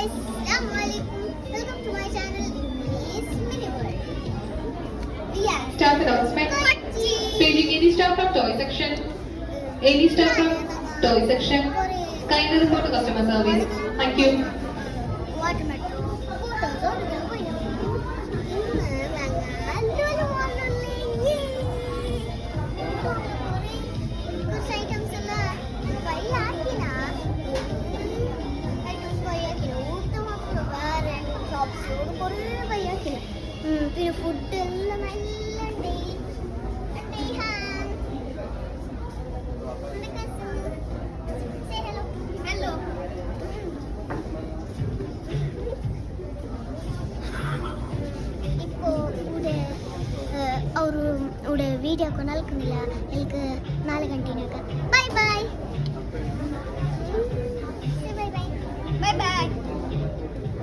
guys, Assalamualaikum. Welcome to my channel English Mini World. Yeah. Start announcement. Paging any staff from toy section. Any staff from toy section. Kindly report to customer service. Thank you. Water metro. പിന്നെ food എല്ലാം നല്ല hello ഇപ്പോൾ ഇവിടെ video ഒക്കെ നൽകുന്നില്ല എനിക്ക് 4 ഗಂಟೆನಾಗ bye bye bye bye bye by